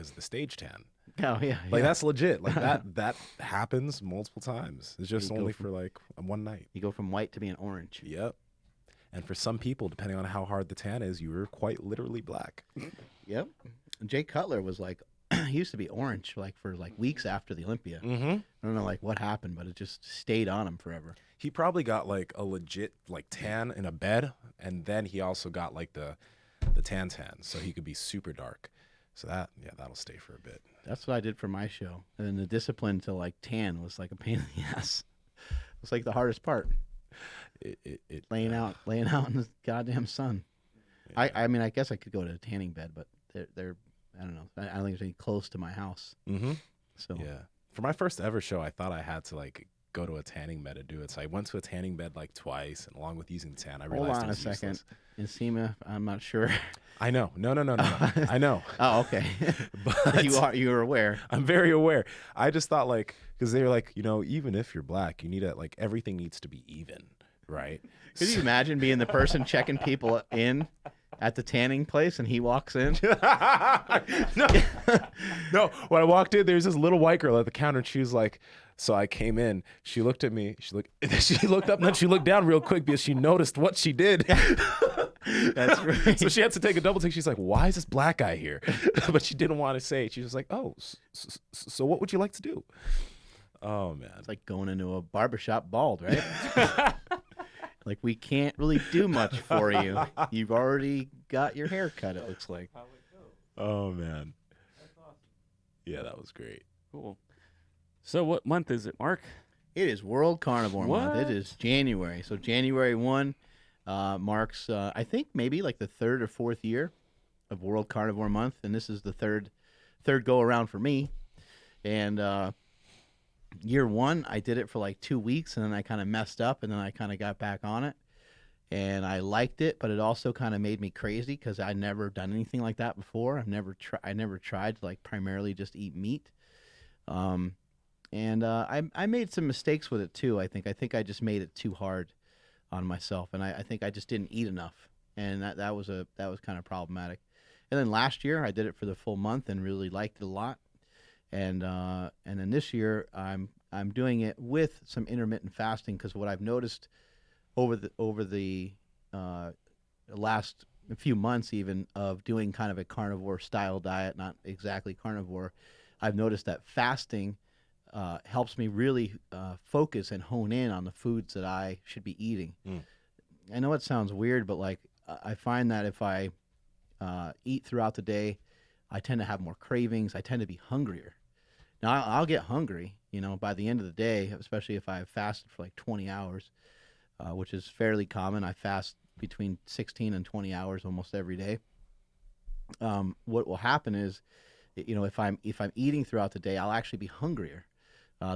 is the stage tan. Oh yeah, Like yeah. that's legit. Like that happens multiple times. It's just You go only from- for like one night. You go from white to being orange. Yep. And for some people, depending on how hard the tan is, you're quite literally black. Yep. Jay Cutler was like, he used to be orange like for like weeks after the Olympia. Mm-hmm. I don't know like what happened, but it just stayed on him forever. He probably got like a legit like tan in a bed, and then he also got like the tan, so he could be super dark. So that'll stay for a bit. That's what I did for my show. And then the discipline to like tan was like a pain in the ass. It was like the hardest part. It Laying out in the goddamn sun. yeah. I mean, I guess I could go to a tanning bed, but they're I don't know. I don't think there's any close to my house. Mm-hmm. So Yeah. For my first ever show, I thought I had to like go to a tanning bed to do it. So I went to a tanning bed like twice, and along with using tan, I realized hold on it a was second. useless. Nsima, I'm not sure. I know. No. I know. Oh, okay. But you are aware. I'm very aware. I just thought like, because they were like, even if you're black, you need to like everything needs to be even, right? Could you imagine being the person checking people in at the tanning place and he walks in? no, no. When I walked in, there's this little white girl at the counter, and she was like, so I came in. She looked at me. She looked up, and then she looked down real quick because she noticed what she did. That's right. So she had to take a double take. She's like, "Why is this black guy here?" But she didn't want to say it. She was like, "Oh, so what would you like to do?" Oh man, It's like going into a barbershop bald, right? Like, we can't really do much for you. You've already got your hair cut, it looks like. oh man. Yeah, that was great. Cool. So what month is it, Mark? It is World Carnivore Month. What? It is January. So January 1 marks, I think, maybe like the third or fourth year of World Carnivore Month. And this is the third go around for me. And year one, I did it for like 2 weeks, and then I kind of messed up, and then I kind of got back on it. And I liked it, but it also kind of made me crazy because I'd never done anything like that before. I never tried to like primarily just eat meat. And I made some mistakes with it too. I think I just made it too hard on myself, and I think I just didn't eat enough, and that was kind of problematic. And then last year I did it for the full month and really liked it a lot. And then this year I'm doing it with some intermittent fasting because what I've noticed over the last few months even of doing kind of a carnivore style diet, not exactly carnivore, I've noticed that fasting helps me really focus and hone in on the foods that I should be eating. I know it sounds weird, but like I find that if I eat throughout the day, I tend to have more cravings. I tend to be hungrier. Now I'll get hungry, by the end of the day, especially if I've fasted for like 20 hours, which is fairly common. I fast between 16 and 20 hours almost every day. What will happen is, if I'm eating throughout the day, I'll actually be hungrier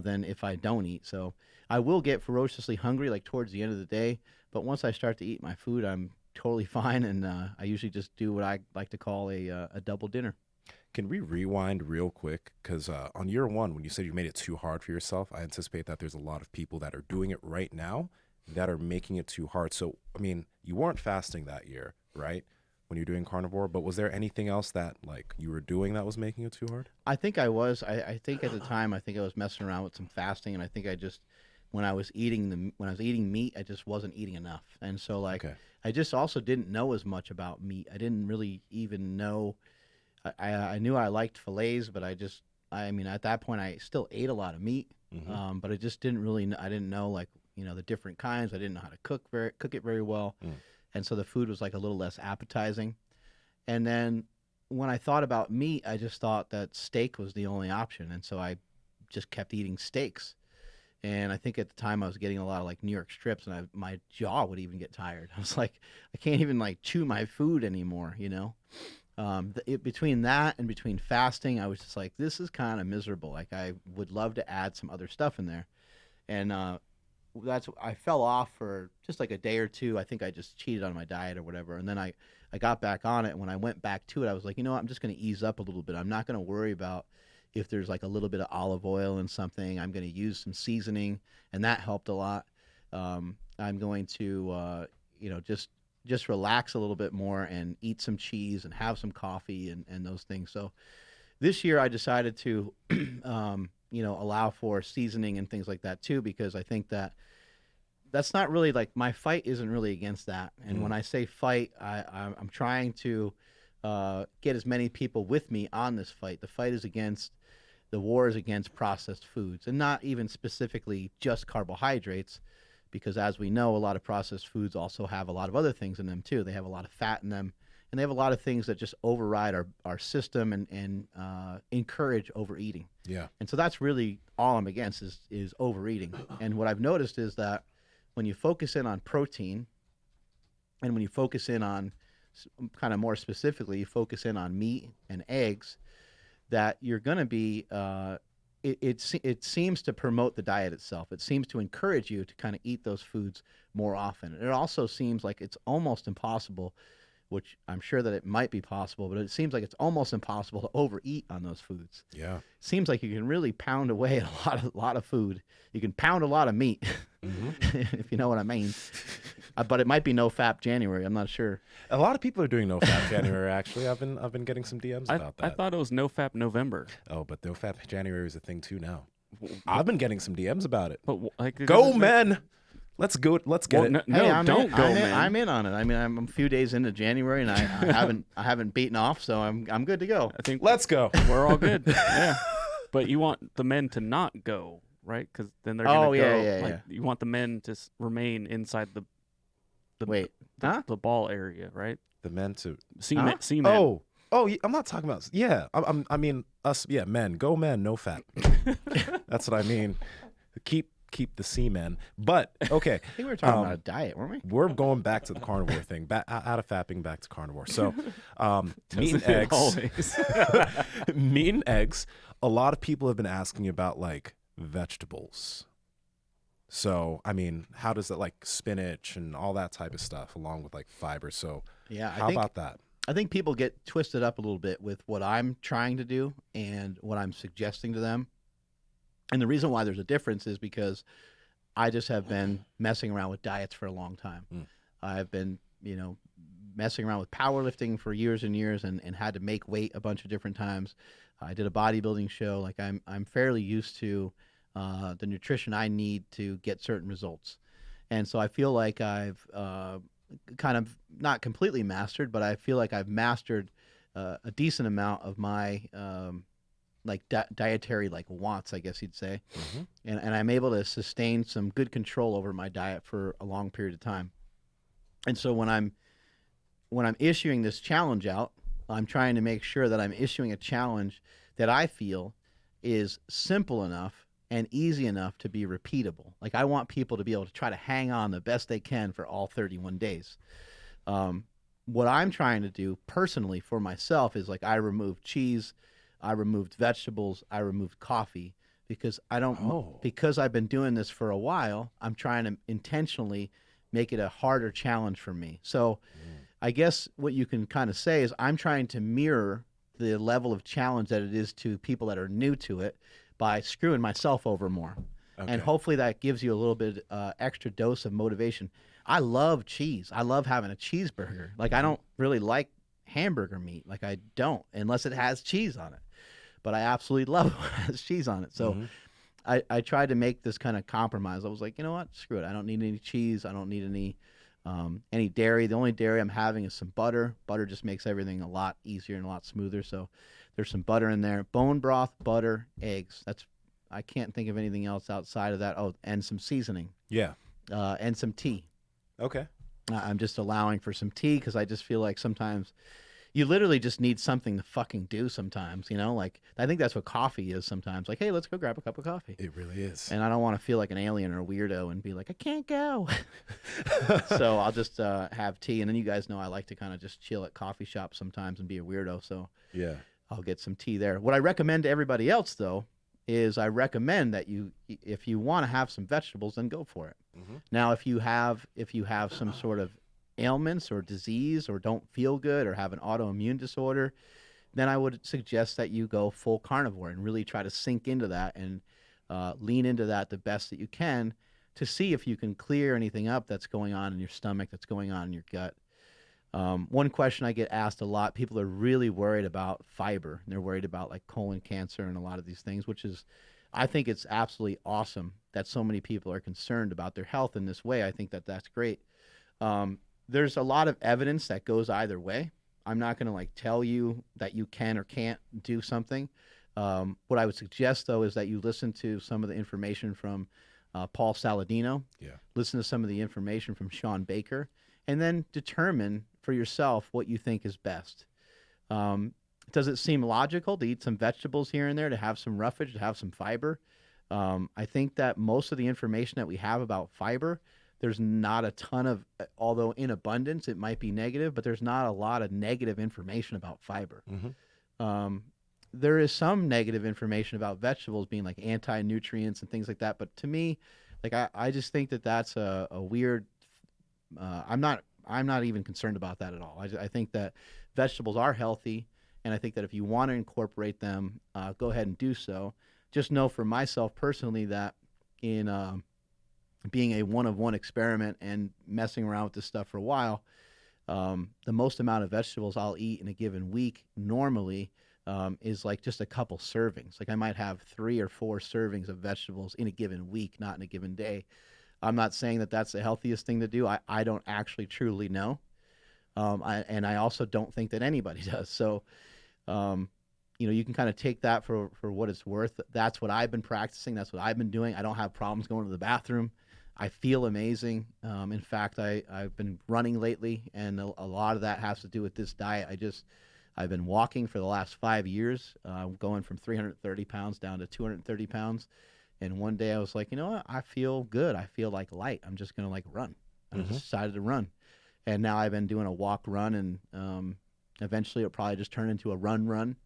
than if I don't eat. So I will get ferociously hungry like towards the end of the day, but once I start to eat my food, I'm totally fine, and I usually just do what I like to call a double dinner. Can we rewind real quick? Because on year one, when you said you made it too hard for yourself, I anticipate that there's a lot of people that are doing it right now that are making it too hard. So, I mean, you weren't fasting that year, right? When you're doing carnivore, but was there anything else that like you were doing that was making it too hard? I think I was. I think at the time, I think I was messing around with some fasting, and I think I just when I was eating meat, I just wasn't eating enough, and so like Okay. I just also didn't know as much about meat. I didn't really even know. I knew I liked fillets, but I mean, at that point, I still ate a lot of meat, Mhm. but I just didn't really. I didn't know like the different kinds. I didn't know how to cook it very well, and so the food was like a little less appetizing. And then when I thought about meat, I just thought that steak was the only option, and so I just kept eating steaks. And I think at the time I was getting a lot of like New York strips, and my jaw would even get tired. I was like, I can't even like chew my food anymore, Between that and between fasting, I was just like, this is kind of miserable. Like I would love to add some other stuff in there, and I fell off for just like a day or two. I think I just cheated on my diet or whatever, and then I got back on it. And when I went back to it, I was like, I'm just going to ease up a little bit. I'm not going to worry about if there's like a little bit of olive oil in something. I'm going to use some seasoning, and that helped a lot. I'm going to just relax a little bit more and eat some cheese and have some coffee and those things. So This year I decided to, allow for seasoning and things like that too, because I think that that's not really like my fight isn't really against that. And when I say fight, I'm trying to get as many people with me on this fight. The fight is against the war is against processed foods, and not even specifically just carbohydrates, because as we know, a lot of processed foods also have a lot of other things in them too. They have a lot of fat in them, and they have a lot of things that just override our system and encourage overeating. Yeah. And so that's really all I'm against is overeating. And what I've noticed is that when you focus in on protein, and when you focus in on kind of more specifically, you focus in on meat and eggs, that you're going to be, it seems to promote the diet itself. It seems to encourage you to kind of eat those foods more often. It also seems like it's almost impossible, which I'm sure that it might be possible, but it seems like it's almost impossible to overeat on those foods. Yeah. It seems like you can really pound away at a lot of food. You can pound a lot of meat, if you know what I mean. But it might be no fap January. I'm not sure. A lot of people are doing no fap January. Actually, I've been getting some DMs about that. I thought it was no fap November. Oh, but no fap January is a thing too now. I've been getting some DMs about it. But like, Go men, let's go. Let's get it. No, Hey, don't go, man. I'm in on it. I mean, I'm a few days into January, and I haven't beaten off, so I'm good to go. I think Let's go. we're all good. Yeah. But you want the men to not go, right? Because then they're gonna go. Yeah. You want the men to remain inside the Wait, huh? the ball area, right? The men to. Seamen. Oh, I'm not talking about. Yeah, I mean us. Yeah, men. Go men. No fat. That's what I mean. Keep the seamen. But okay, I think we were talking about a diet, weren't we? we're going back to the carnivore thing. Back out of fapping, back to carnivore. So, meat and Doesn't it eggs. always? Meat and eggs. A lot of people have been asking about like vegetables. So, I mean, how does it like spinach and all that type of stuff, along with like fiber? So, Yeah, how about that? I think people get twisted up a little bit with what I'm trying to do and what I'm suggesting to them. And the reason why there's a difference is because I just have been messing around with diets for a long time. I've been, messing around with powerlifting for years and years and had to make weight a bunch of different times. I did a bodybuilding show. Like I'm fairly used to the nutrition I need to get certain results. And so I feel like I've kind of not completely mastered, but I feel like I've mastered a decent amount of my dietary wants, I guess you'd say. And I'm able to sustain some good control over my diet for a long period of time. And so when I'm issuing this challenge out, I'm trying to make sure that I'm issuing a challenge that I feel is simple enough and easy enough to be repeatable. Like I want people to be able to try to hang on the best they can for all 31 days. What I'm trying to do personally for myself is like I removed cheese, I removed vegetables, I removed coffee because because I've been doing this for a while, I'm trying to intentionally make it a harder challenge for me. So I guess what you can kind of say is I'm trying to mirror the level of challenge that it is to people that are new to it by screwing myself over more. Okay. And hopefully that gives you a little bit extra dose of motivation. I love cheese. I love having a cheeseburger. Like I don't really like hamburger meat. Like I don't, unless it has cheese on it. But I absolutely love it when it has cheese on it. So I tried to make this kind of compromise. I was like, you know what? Screw it. I don't need any cheese. I don't need any dairy. The only dairy I'm having is some butter. Butter just makes everything a lot easier and a lot smoother. So there's some butter in there. Bone broth, butter, eggs. I can't think of anything else outside of that. Oh, and some seasoning. Yeah. And some tea. Okay. I'm just allowing for some tea because I just feel like sometimes you literally just need something to fucking do sometimes, Like, I think that's what coffee is sometimes. Like, hey, let's go grab a cup of coffee. It really is. And I don't want to feel like an alien or a weirdo and be like, I can't go. So I'll just have tea. And then you guys know I like to kind of just chill at coffee shops sometimes and be a weirdo. So yeah, I'll get some tea there. What I recommend to everybody else, though, is I recommend that if you want to have some vegetables, then go for it. Now, if you have some sort of ailments or disease or don't feel good or have an autoimmune disorder, then I would suggest that you go full carnivore and really try to sink into that and lean into that the best that you can to see if you can clear anything up that's going on in your stomach, that's going on in your gut. One question I get asked a lot, people are really worried about fiber. And they're worried about like colon cancer and a lot of these things, which is, I think it's absolutely awesome that so many people are concerned about their health in this way. I think that that's great. There's a lot of evidence that goes either way. I'm not going to like tell you that you can or can't do something. What I would suggest though is that you listen to some of the information from Paul Saladino, listen to some of the information from Sean Baker, and then determine for yourself what you think is best. Does it seem logical to eat some vegetables here and there, to have some roughage, to have some fiber? I think that most of the information that we have about fiber, there's not a ton of, although in abundance, it might be negative, but there's not a lot of negative information about fiber. There is some negative information about vegetables being like anti-nutrients and things like that. But to me, like I just think that that's a weird, I'm not even concerned about that at all. I think that vegetables are healthy. And I think that if you want to incorporate them, go ahead and do so. Just know for myself personally that in being a one-of-one experiment and messing around with this stuff for a while, the most amount of vegetables I'll eat in a given week normally is like just a couple servings. Like I might have 3 or 4 servings of vegetables in a given week, not in a given day. I'm not saying that that's the healthiest thing to do. I don't actually truly know. And I also don't think that anybody does. So, you can kind of take that for what it's worth. That's what I've been practicing. That's what I've been doing. I don't have problems going to the bathroom. I feel amazing. In fact, I've been running lately, and a lot of that has to do with this diet. I've been walking for the last 5 years, going from 330 pounds down to 230 pounds. And one day I was like, you know what? I feel good. I feel like light. I'm just going to like run. I just decided to run. And now I've been doing a walk run, and eventually it'll probably just turn into a run.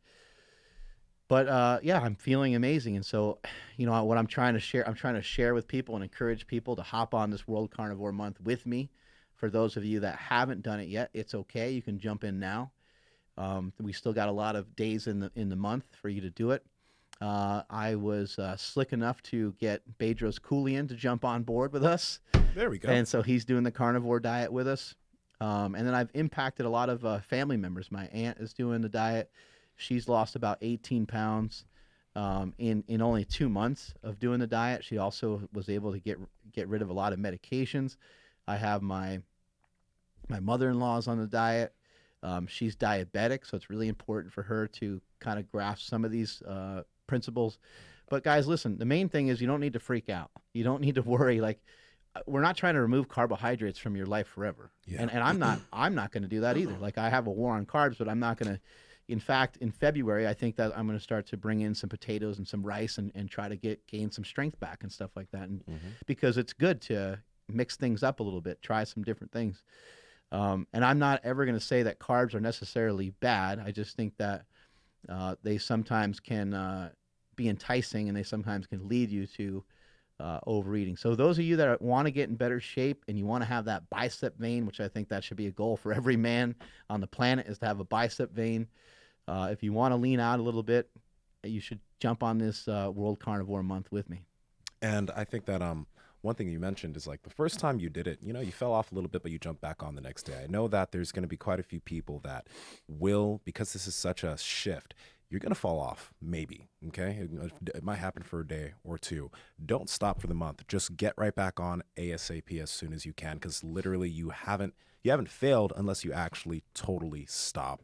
But yeah, I'm feeling amazing. And so, what I'm trying to share with people and encourage people to hop on this World Carnivore Month with me. For those of you that haven't done it yet, it's okay. You can jump in now. We still got a lot of days in the month for you to do it. I was slick enough to get Bedros Koulian to jump on board with us. There we go. And so he's doing the carnivore diet with us. And then I've impacted a lot of family members. My aunt is doing the diet. She's lost about 18 pounds in only 2 months of doing the diet. She also was able to get rid of a lot of medications. I have my mother-in-law's on the diet. She's diabetic, so it's really important for her to kind of grasp some of these principles. But guys, listen, the main thing is you don't need to freak out. You don't need to worry. Like, we're not trying to remove carbohydrates from your life forever. Yeah. And I'm not going to do that either. Like, I have a war on carbs, but I'm not going to. In fact, in February, I think that I'm going to start to bring in some potatoes and some rice and try to gain some strength back and stuff like that. And because it's good to mix things up a little bit, try some different things. And I'm not ever going to say that carbs are necessarily bad. I just think that they sometimes can be enticing, and they sometimes can lead you to overeating. So those of you that want to get in better shape and you want to have that bicep vein, which I think that should be a goal for every man on the planet, is to have a bicep vein. If you want to lean out a little bit, you should jump on this World Carnivore Month with me. And I think that one thing you mentioned is like the first time you did it, you fell off a little bit, but you jumped back on the next day. I know that there's going to be quite a few people that will, because this is such a shift, you're going to fall off, maybe, okay? It might happen for a day or two. Don't stop for the month. Just get right back on ASAP as soon as you can, because literally you haven't failed unless you actually totally stop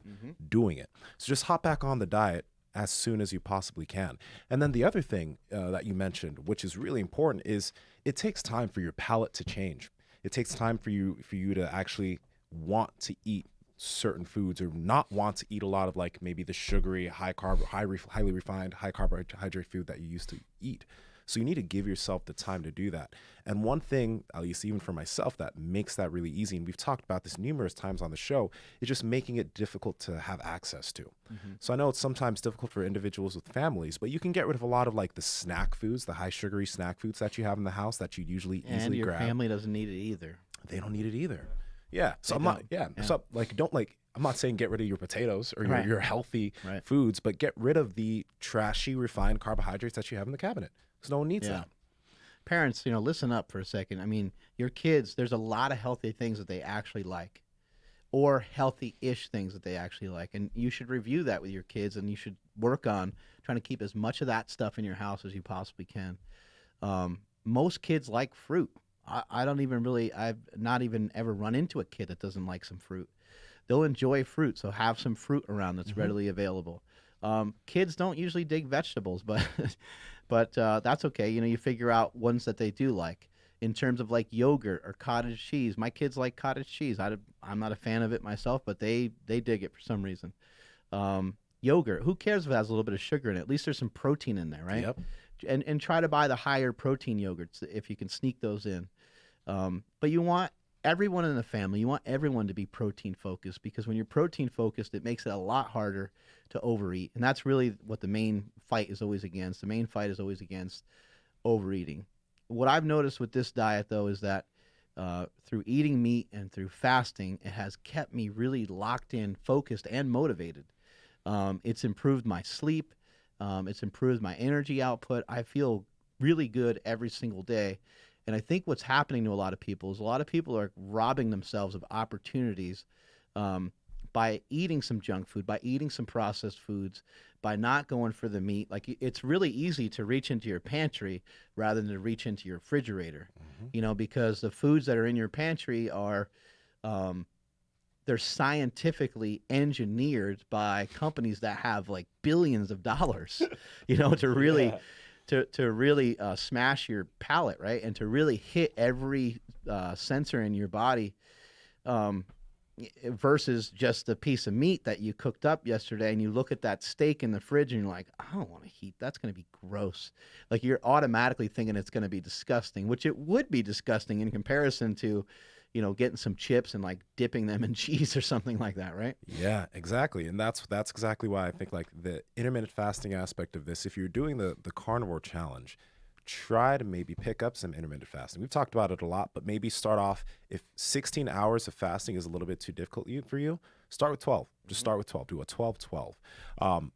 doing it. So just hop back on the diet as soon as you possibly can. And then the other thing that you mentioned, which is really important, is it takes time for your palate to change. It takes time for you to actually want to eat certain foods, or not want to eat a lot of like maybe the sugary, highly refined, high carbohydrate food that you used to eat. So you need to give yourself the time to do that. And one thing, at least even for myself, that makes that really easy, and we've talked about this numerous times on the show, is just making it difficult to have access to. So I know it's sometimes difficult for individuals with families, but you can get rid of a lot of like the snack foods, the high sugary snack foods that you have in the house that you usually easily And your grab. family doesn't need it either. They don't need it either. Yeah. So They I'm not, don't. yeah. Yeah. So I'm not saying get rid of your potatoes or Right. your healthy Right. foods, but get rid of the trashy, refined carbohydrates that you have in the cabinet, because no one needs that. Parents, listen up for a second. I mean, your kids, there's a lot of healthy things that they actually like. or healthy-ish things that they actually like. And you should review that with your kids, and you should work on trying to keep as much of that stuff in your house as you possibly can. Most kids like fruit. I don't even really, I've not even ever run into a kid that doesn't like some fruit. They'll enjoy fruit, so have some fruit around that's readily available. Kids don't usually dig vegetables, but that's okay. You know, you figure out ones that they do like. In terms of like yogurt or cottage cheese, my kids like cottage cheese. I'm not a fan of it myself, but they dig it for some reason. Yogurt, who cares if it has a little bit of sugar in it? At least there's some protein in there, right? Yep. And try to buy the higher protein yogurts if you can sneak those in. But you want everyone in the family, you want everyone to be protein focused, because when you're protein focused, it makes it a lot harder to overeat. And that's really what the main fight is always against. The main fight is always against overeating. What I've noticed with this diet, though, is that through eating meat and through fasting, it has kept me really locked in, focused, and motivated. It's improved my sleep. It's improved my energy output. I feel really good every single day. And I think what's happening to a lot of people is a lot of people are robbing themselves of opportunities by eating some junk food, by eating some processed foods, by not going for the meat. Like, it's really easy to reach into your pantry rather than to reach into your refrigerator, you know, because the foods that are in your pantry are, they're scientifically engineered by companies that have like billions of dollars, you know, to really, to really smash your palate, right? And to really hit every sensor in your body, versus just a piece of meat that you cooked up yesterday, and you look at that steak in the fridge and you're like, I don't want to eat. That's going to be gross. Like, you're automatically thinking it's going to be disgusting, which it would be disgusting in comparison to, you know, getting some chips and like dipping them in cheese or something like that, right? Yeah, exactly. And that's exactly why I think like the intermittent fasting aspect of this, if you're doing the carnivore challenge, try to maybe pick up some intermittent fasting. We've talked about it a lot, but maybe start off, if 16 hours of fasting is a little bit too difficult for you, start with 12. Just start with 12. Do a 12-12.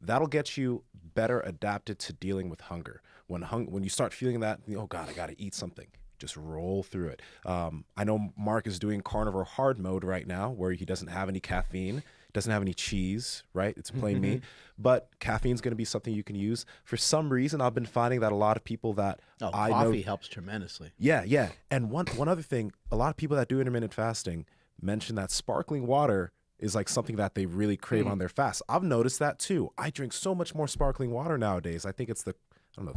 That'll get you better adapted to dealing with hunger. When you start feeling that, oh God, I got to eat something, just roll through it. I know Mark is doing carnivore hard mode right now, where he doesn't have any caffeine, doesn't have any cheese, right? It's plain meat. But caffeine's going to be something you can use. For some reason, I've been finding that a lot of people that coffee helps tremendously. Yeah. And one other thing, a lot of people that do intermittent fasting mention that sparkling water is like something that they really crave on their fast. I've noticed that too. I drink so much more sparkling water nowadays. I think it's the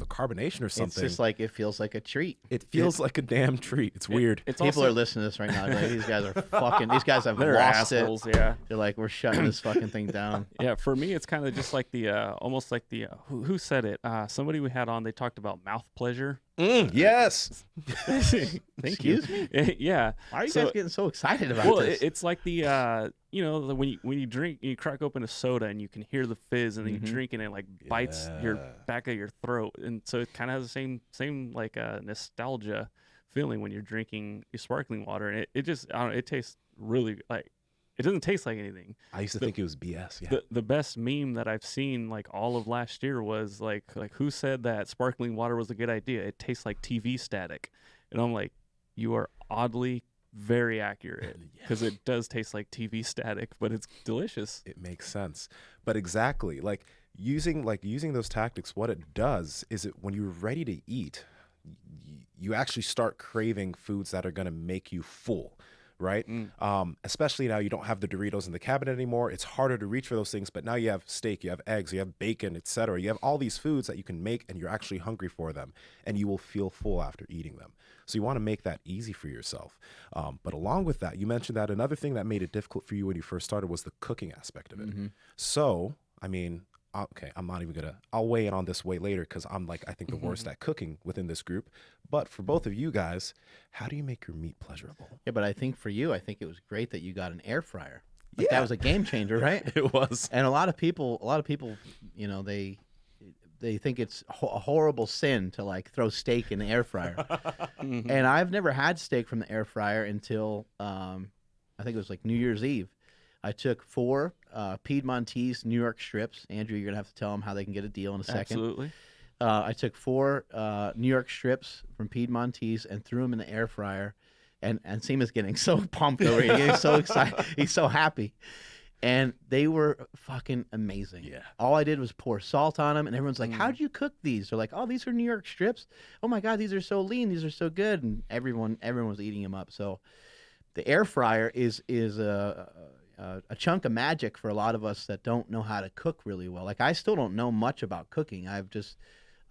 carbonation or something. It's just like, it feels like a treat. It feels like a damn treat. It's weird. People are listening to this right now. Like, these guys are fucking, these guys have They're lost assholes, it. yeah. They're like, we're shutting this fucking thing down. Yeah, for me, it's kind of just like the, almost like the, who said it? Somebody we had on, they talked about mouth pleasure. Yes. Thank Excuse you. me? Yeah. Why are you guys getting so excited about this? It's like the, you know, when you drink, you crack open a soda and you can hear the fizz, and then you drink and it like bites your back of your throat, and so it kind of has the same like nostalgia feeling when you're drinking your sparkling water, and it just, I don't know, it tastes really like, it doesn't taste like anything. I used to think it was BS. Yeah. The best meme that I've seen like all of last year was like who said that sparkling water was a good idea? It tastes like TV static, and I'm like, you are oddly very accurate, because it does taste like TV static, but it's delicious. It makes sense. But exactly, like using those tactics, what it does is when you're ready to eat, you actually start craving foods that are going to make you full, right? Especially now you don't have the Doritos in the cabinet anymore. It's harder to reach for those things, but now you have steak, you have eggs, you have bacon, etc. You have all these foods that you can make, and you're actually hungry for them, and you will feel full after eating them. So you want to make that easy for yourself. But along with that, you mentioned that another thing that made it difficult for you when you first started was the cooking aspect of it. So, I mean, okay, I'm not even gonna, I'll weigh in on this way later, because I'm like, I think the worst at cooking within this group. But for both of you guys, how do you make your meat pleasurable? Yeah, but I think for you, I think it was great that you got an air fryer. Like, that was a game changer, right? It was. And a lot of people, you know, they think it's a horrible sin to like throw steak in the air fryer. And I've never had steak from the air fryer until I think it was like New Year's Eve. I took 4 Piedmontese New York strips. Andrew, you're gonna have to tell them how they can get a deal in a second. Absolutely. I took 4 New York strips from Piedmontese and threw them in the air fryer, and Nsima's getting so pumped over here. He's so excited. He's so happy. And they were fucking amazing. Yeah. All I did was pour salt on them, and everyone's like, "How'd you cook these?" They're like, "Oh, these are New York strips. Oh my God, these are so lean. These are so good." And everyone was eating them up. So the air fryer is a chunk of magic for a lot of us that don't know how to cook really well. Like, I still don't know much about cooking. I've just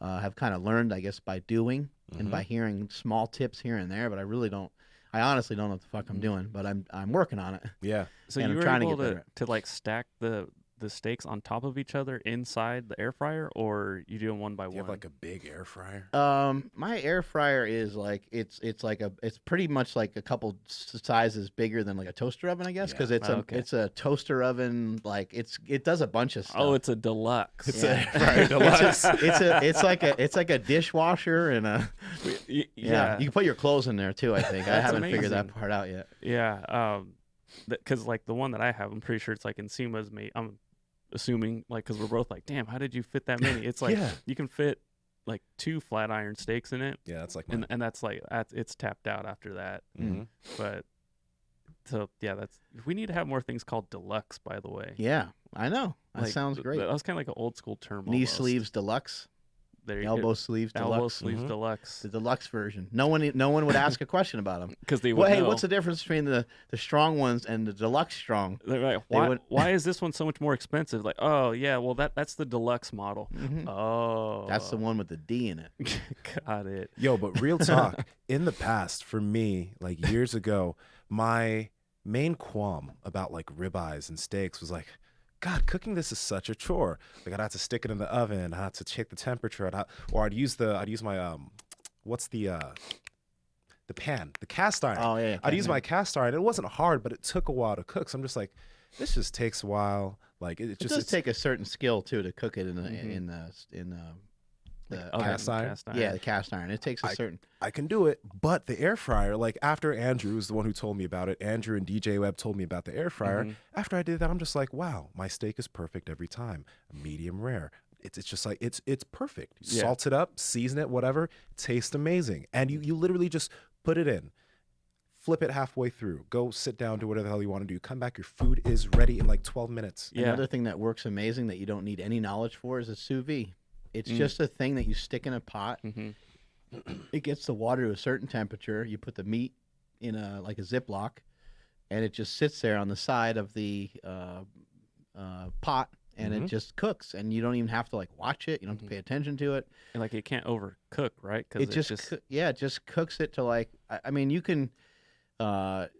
have kind of learned, I guess, by doing and by hearing small tips here and there. But I honestly don't know what the fuck I'm doing. But I'm working on it. Yeah. So and you I'm were trying to able get better at to like stack the steaks on top of each other inside the air fryer, or you do them one by Do you one? have like a big air fryer? My air fryer is like it's pretty much like a couple sizes bigger than like a toaster oven, I guess, Yeah. because Okay. it's a toaster oven. Like it does a bunch of stuff. Oh, it's a deluxe. It's Yeah. a air fryer deluxe. it's like a dishwasher and a Yeah. You can put your clothes in there too. I think I That's haven't figured that amazing. part out yet. Yeah. Because like the one that I have, I'm pretty sure it's like Nsima's made. I'm assuming like because we're both like, damn, how did you fit that many? It's like Yeah. you can fit like 2 flat iron steaks in it, Yeah, that's like mine. and that's like it's tapped out after that. Mhm. But so yeah, we need to have more things called deluxe. By the way, Yeah, I know. That Like, sounds great. That was kind of like an old school term. Knee almost. sleeves deluxe, There you elbow go. sleeves Elbow deluxe, sleeves Mhm. deluxe. the deluxe version. No one would ask a question about them. Because they would Well, hey, know. what's the difference between the strong ones and the deluxe strong? They're like, They why, would- why is this one so much more expensive? Like, oh yeah, well that's the deluxe model. Mhm. Oh, That's the one with the D in it. Got it. Yo, but real talk, in the past, for me, like years ago, my main qualm about like ribeyes and steaks was like, God, cooking this is such a chore. Like I'd have to stick it in the oven, I'd have to check the temperature, I'd use my what's the pan, the cast iron. Oh yeah. I'd use my cast iron. It wasn't hard, but it took a while to cook. So I'm just like, this just takes a while. Like it It just does take a certain skill too to cook it in the cast iron? the cast iron. It takes a certain. I can do it, but the air fryer, like after Andrew is the one who told me about it, Andrew and DJ Webb told me about the air fryer. After I did that, I'm just like, wow, my steak is perfect every time. Medium rare. It's just like it's perfect. Yeah. Salt it up, season it, whatever. Tastes amazing. And you literally just put it in, flip it halfway through, go sit down, do whatever the hell you want to do. Come back, your food is ready in like 12 minutes. Yeah. Another thing that works amazing that you don't need any knowledge for is a sous vide. It's just a thing that you stick in a pot. It gets the water to a certain temperature. You put the meat in a Ziploc, and it just sits there on the side of the pot, and it just cooks. And you don't even have to like watch it. You don't have to pay attention to it. And like it can't overcook, right? It just it just cooks it to like. I mean, you can have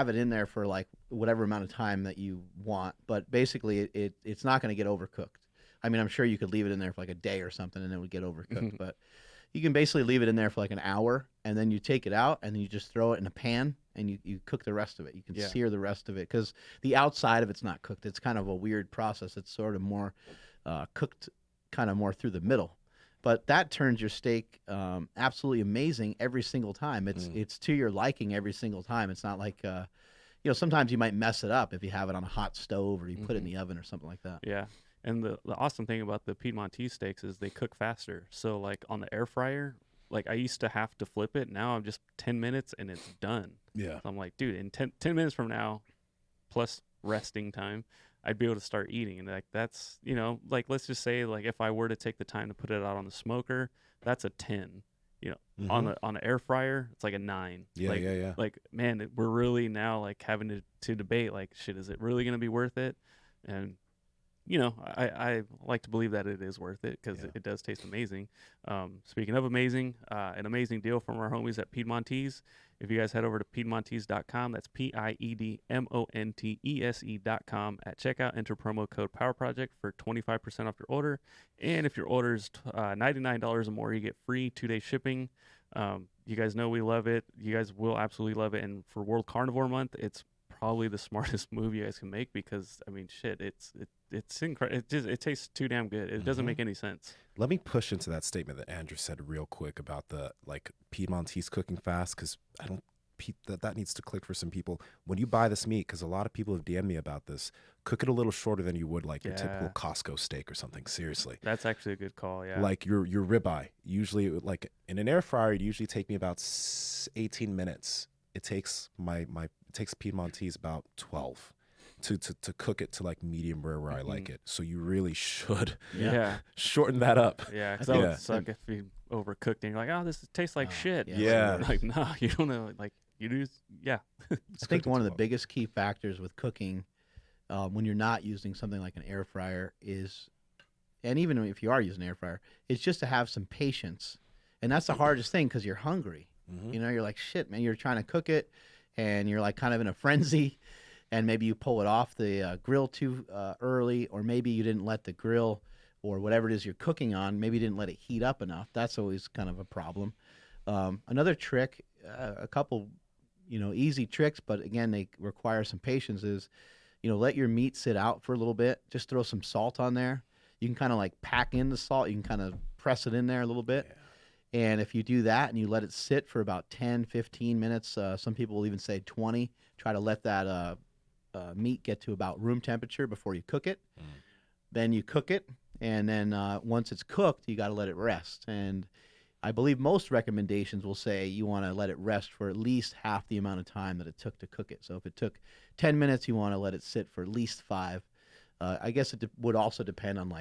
it in there for like whatever amount of time that you want, but basically it's not going to get overcooked. I mean, I'm sure you could leave it in there for like a day or something and it would get overcooked, but you can basically leave it in there for like an hour and then you take it out and then you just throw it in a pan and you cook the rest of it. You can sear the rest of it because the outside of it's not cooked. It's kind of a weird process. It's sort of more cooked kind of more through the middle. But that turns your steak absolutely amazing every single time. It's to your liking every single time. It's not like sometimes you might mess it up if you have it on a hot stove or you put it in the oven or something like that. Yeah. And the awesome thing about the Piedmontese steaks is they cook faster. So like on the air fryer, like I used to have to flip it. Now I'm just 10 minutes and it's done. Yeah. So I'm like, dude, in 10 minutes from now, plus resting time, I'd be able to start eating. And like that's, like let's just say like if I were to take the time to put it out on the smoker, that's a 10. On the air fryer, it's like a 9. Yeah, like, yeah. Like, man, we're really now like having to debate like, shit, is it really going to be worth it? And I like to believe that it is worth it because it does taste amazing. Speaking of amazing, an amazing deal from our homies at Piedmontese. If you guys head over to Piedmontese.com, that's PIEDMONTESE.com. At checkout, enter promo code PowerProject for 25% off your order. And if your order is $99 or more, you get free 2-day shipping. You guys know we love it. You guys will absolutely love it. And for World Carnivore Month, it's probably the smartest move you guys can make because I mean shit, it's incredible. It tastes too damn good. It doesn't make any sense. Let me push into that statement that Andrew said real quick about the like Piedmontese cooking fast because that needs to click for some people. When you buy this meat, because a lot of people have DM'd me about this, cook it a little shorter than you would like your typical Costco steak or something. Seriously, That's actually a good call. Yeah. like your ribeye. Usually, like in an air fryer, it'd usually take me about 18 minutes. It takes it takes Piedmontese about 12 to cook it to like medium rare where I like it. So you really should shorten that up. Yeah, because that would suck if you overcooked and you're like, oh, this tastes like shit. Yeah. Like, no, you don't know. Like, you do. Yeah. I think one of the biggest key factors with cooking when you're not using something like an air fryer is, and even if you are using an air fryer, it's just to have some patience. And that's the hardest thing because you're hungry. You know, you're like, shit, man, you're trying to cook it and you're like kind of in a frenzy. And maybe you pull it off the grill too early, or maybe you didn't let the grill or whatever it is you're cooking on, maybe you didn't let it heat up enough. That's always kind of a problem. Another trick, a couple, easy tricks, but again, they require some patience is, let your meat sit out for a little bit. Just throw some salt on there. You can kind of like pack in the salt. You can kind of press it in there a little bit. Yeah. And if you do that and you let it sit for about 10, 15 minutes, some people will even say 20, try to let that meat get to about room temperature before you cook it. Then you cook it, and then once it's cooked, you got to let it rest. And I believe most recommendations will say you want to let it rest for at least half the amount of time that it took to cook it. So if it took 10 minutes, you want to let it sit for at least 5. I guess it would also depend on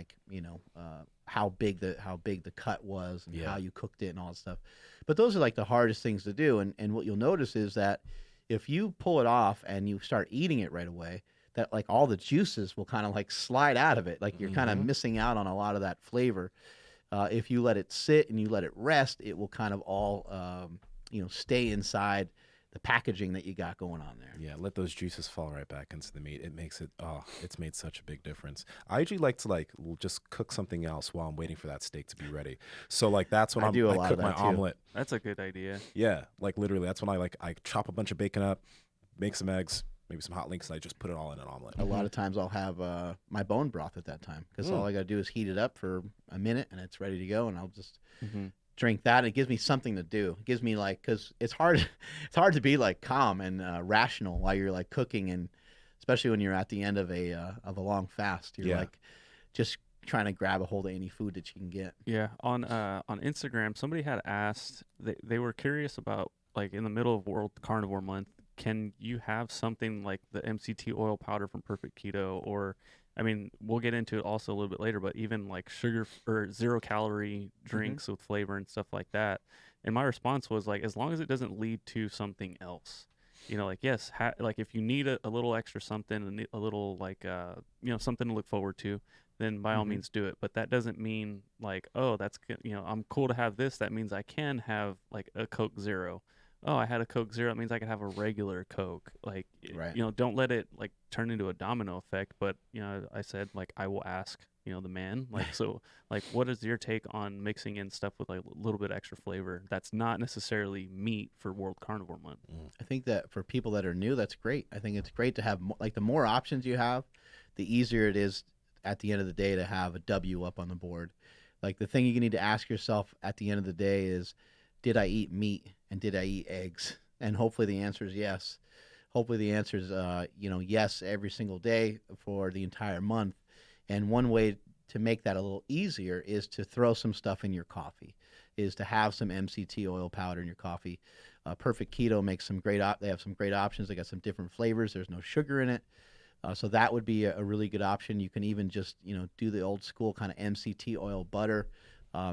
how big the cut was and how you cooked it and all that stuff. But those are like the hardest things to do. And what you'll notice is that if you pull it off and you start eating it right away, that like all the juices will kind of like slide out of it. Like you're kind of missing out on a lot of that flavor. If you let it sit and you let it rest, it will kind of all, stay inside the packaging that you got going on there. Yeah, let those juices fall right back into the meat. It makes it, it's made such a big difference. I usually like to just cook something else while I'm waiting for that steak to be ready. So like that's when I cook my omelet. That's a good idea. Yeah, like literally that's when I chop a bunch of bacon up, make some eggs, maybe some hot links, and I just put it all in an omelet. A lot of times I'll have my bone broth at that time because all I got to do is heat it up for a minute and it's ready to go, and I'll just drink that. It gives me something to do. It gives me because it's hard to be like calm and rational while you're like cooking, and especially when you're at the end of a long fast, you're like just trying to grab a hold of any food that you can get. Yeah, on Instagram, somebody had asked, they were curious about, like, in the middle of World Carnivore Month, can you have something like the MCT oil powder from Perfect Keto, or I mean, we'll get into it also a little bit later, but even like sugar or 0-calorie drinks with flavor and stuff like that. And my response was like, as long as it doesn't lead to something else, like, yes, like if you need a little extra something, a little like, something to look forward to, then by all means do it. But that doesn't mean like, oh, that's, I'm cool to have this. That means I can have like a Coke Zero. Oh, I had a Coke Zero. That means I can have a regular Coke. Like, don't let it like turn into a domino effect. But, I said, like, I will ask, the man, like, so like, what is your take on mixing in stuff with like a little bit extra flavor that's not necessarily meat for World Carnivore Month? I think that for people that are new, that's great. I think it's great to have like the more options you have, the easier it is at the end of the day to have a W up on the board. Like the thing you need to ask yourself at the end of the day is, did I eat meat and did I eat eggs? And hopefully the answer is yes. Hopefully the answer is, yes, every single day for the entire month. And one way to make that a little easier is to throw some stuff in your coffee, is to have some MCT oil powder in your coffee. Perfect Keto makes some great, they have some great options. They got some different flavors. There's no sugar in it. So that would be a really good option. You can even just, do the old school kind of MCT oil butter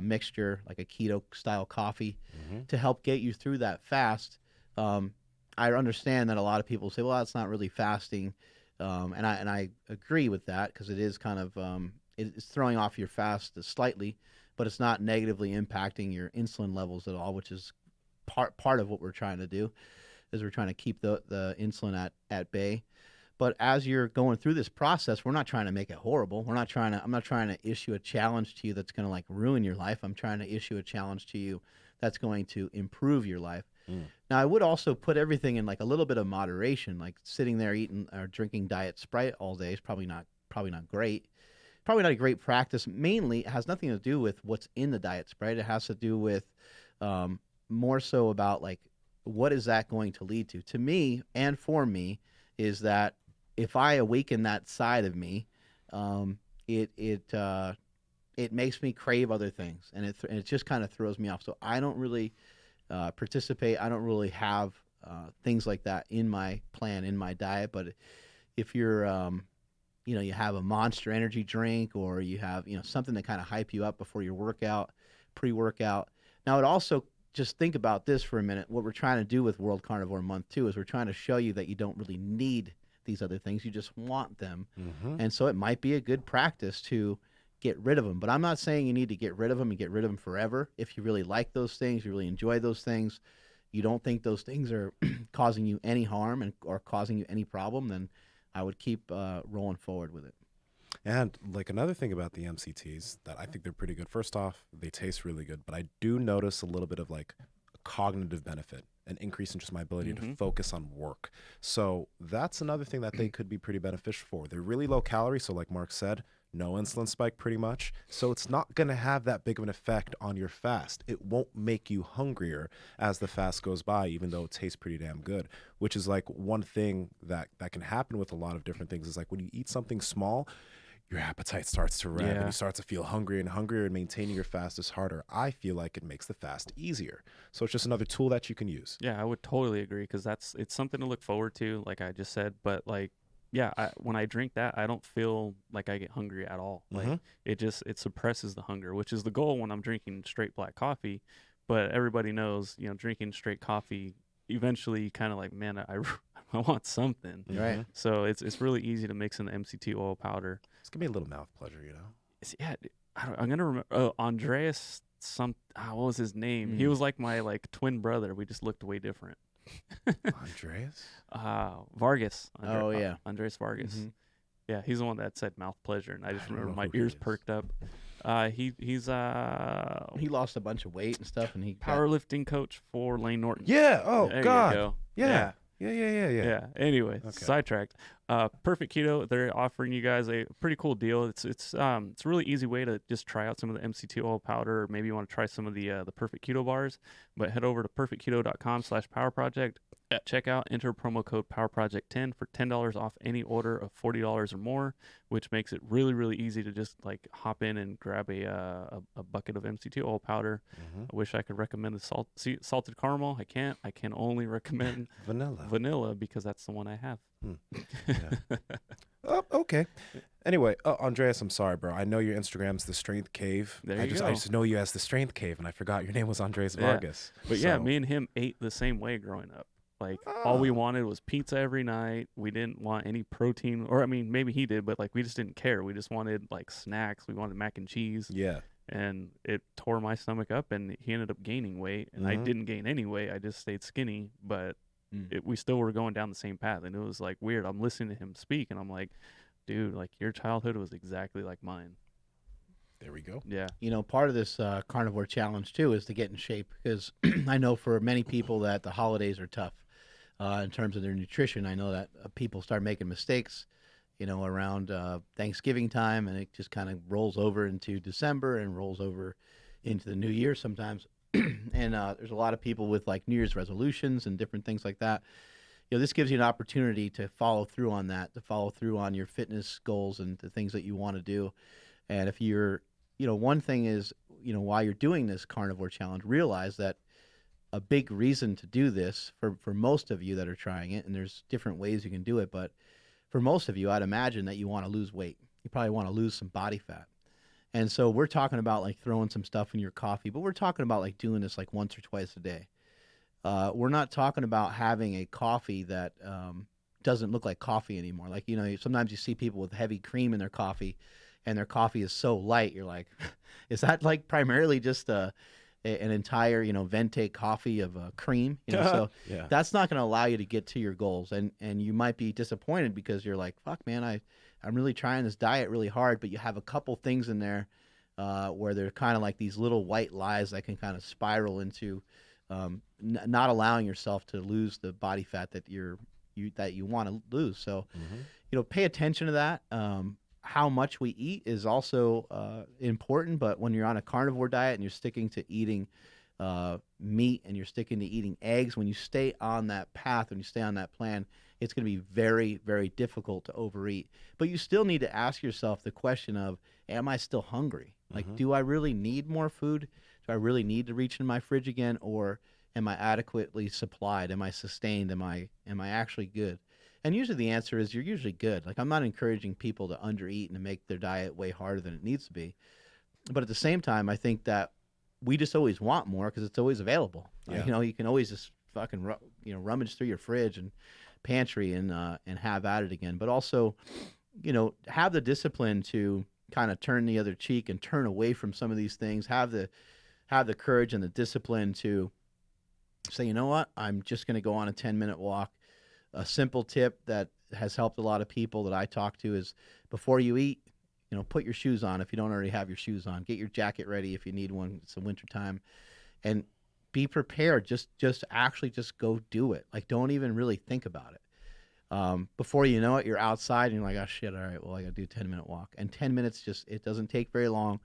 mixture, like a keto style coffee to help get you through that fast. I understand that a lot of people say, well, that's not really fasting. And I agree with that because it is kind of, it's throwing off your fast slightly, but it's not negatively impacting your insulin levels at all, which is part of what we're trying to do, is we're trying to keep the insulin at bay. But as you're going through this process, we're not trying to make it horrible. I'm not trying to issue a challenge to you that's going to like ruin your life. I'm trying to issue a challenge to you that's going to improve your life. Now, I would also put everything in like a little bit of moderation. Like sitting there eating or drinking Diet Sprite all day is probably not great. Probably not a great practice. Mainly, it has nothing to do with what's in the Diet Sprite. It has to do with more so about like what is that going to lead to? To me and for me is that if I awaken that side of me, it makes me crave other things, and it just kind of throws me off. So I don't really participate. I don't really have things like that in my plan, in my diet. But if you're you have a Monster energy drink, or you have something to kind of hype you up before your workout, pre-workout. Now, it also, just think about this for a minute. What we're trying to do with World Carnivore Month too is we're trying to show you that you don't really need these other things. You just want them. And so it might be a good practice to get rid of them. But I'm not saying you need to get rid of them and get rid of them forever. If you really like those things, you really enjoy those things, you don't think those things are causing you any harm or causing you any problem, then I would keep rolling forward with it. And like another thing about the MCTs that I think they're pretty good. First off, they taste really good, but I do notice a little bit of like a cognitive benefit, an increase in just my ability to focus on work. So that's another thing that they could be pretty beneficial for. They're really low calorie, so like Mark said, no insulin spike pretty much. So it's not going to have that big of an effect on your fast. It won't make you hungrier as the fast goes by, even though it tastes pretty damn good, which is like one thing that can happen with a lot of different things is like when you eat something small, your appetite starts to rev and you start to feel hungrier and hungrier, and maintaining your fast is harder. I feel like it makes the fast easier. So it's just another tool that you can use. Yeah, I would totally agree, because it's something to look forward to, like I just said. But like, yeah, when I drink that, I don't feel like I get hungry at all. Like it suppresses the hunger, which is the goal when I'm drinking straight black coffee. But everybody knows, drinking straight coffee, eventually kind of like, man, I want something. Right. So it's really easy to mix in the MCT oil powder. It's gonna be a little mouth pleasure, Yeah, I'm gonna remember. Oh, Andreas, what was his name? He was like my twin brother. We just looked way different. Andreas? Vargas. Andreas Vargas. Yeah, he's the one that said mouth pleasure, and I just remember know my who he ears is. perked up. He's He lost a bunch of weight and stuff, and he powerlifting coach for Lane Norton. Yeah. Oh There God. you go. Yeah. Yeah. Yeah. Anyway, Okay. sidetracked. Perfect Keto. They're offering you guys a pretty cool deal. It's a really easy way to just try out some of the MCT oil powder, or maybe you want to try some of the Perfect Keto bars. But head over to perfectketo.com/powerproject. At checkout, enter promo code PowerProject10 for $10 off any order of $40 or more, which makes it really, really easy to just like hop in and grab a bucket of MCT oil powder. I wish I could recommend the salted caramel. I can't. I can only recommend vanilla because that's the one I have. Yeah. Oh, okay. Anyway, Andreas, I'm sorry, bro. I know your Instagram's The Strength Cave. There I you go. just know you as The Strength Cave, and I forgot your name was Andreas Vargas. But yeah, me and him ate the same way growing up. Like all we wanted was pizza every night. We didn't want any protein, or I mean, maybe he did, but like we just didn't care. We just wanted like snacks. We wanted mac and cheese. Yeah. And it tore my stomach up, and he ended up gaining weight, and I didn't gain any weight. I just stayed skinny, but we still were going down the same path, and it was like weird. I'm listening to him speak, and I'm like, dude, like your childhood was exactly like mine. There we go. Yeah. Part of this carnivore challenge too is to get in shape, because I know for many people that the holidays are tough in terms of their nutrition. I know that people start making mistakes, around Thanksgiving time, and it just kind of rolls over into December and rolls over into the new year sometimes. And there's a lot of people with like New Year's resolutions and different things like that. This gives you an opportunity to follow through on that, to follow through on your fitness goals and the things that you want to do. And if you're, one thing is, while you're doing this carnivore challenge, realize that a big reason to do this for most of you that are trying it, and there's different ways you can do it, but for most of you, I'd imagine that you want to lose weight. You probably want to lose some body fat. And so we're talking about like throwing some stuff in your coffee, but we're talking about like doing this like once or twice a day. We're not talking about having a coffee that doesn't look like coffee anymore. Like, sometimes you see people with heavy cream in their coffee, and their coffee is so light. You're like, is that like primarily just an entire, Vente coffee of cream? So Yeah. that's not going to allow you to get to your goals. And you might be disappointed because you're like, fuck, man, I'm really trying this diet really hard, but you have a couple things in there where they're kind of like these little white lies that can kind of spiral into not allowing yourself to lose the body fat that you want to lose. So, pay attention to that. How much we eat is also important, but when you're on a carnivore diet and you're sticking to eating meat and you're sticking to eating eggs, when you stay on that path, when you stay on that plan, it's going to be very, very difficult to overeat. But you still need to ask yourself the question of, am I still hungry? Like, do I really need more food? Do I really need to reach in my fridge again? Or am I adequately supplied? Am I sustained? Am I actually good? And usually the answer is you're usually good. Like, I'm not encouraging people to undereat and to make their diet way harder than it needs to be. But at the same time, I think that we just always want more because it's always available. Yeah. You know, you can always just fucking rummage through your fridge and pantry and have at it again. But also, have the discipline to kind of turn the other cheek and turn away from some of these things. Have the courage and the discipline to say, you know what, I'm just going to go on a 10-minute walk. A simple tip that has helped a lot of people that I talk to is, before you eat, put your shoes on if you don't already have your shoes on. Get your jacket ready if you need one. It's the winter time, and be prepared. Just go do it. Like, don't even really think about it. Before you know it, you're outside and you're like, oh shit, all right, well, I got to do a 10-minute walk. And 10 minutes it doesn't take very long.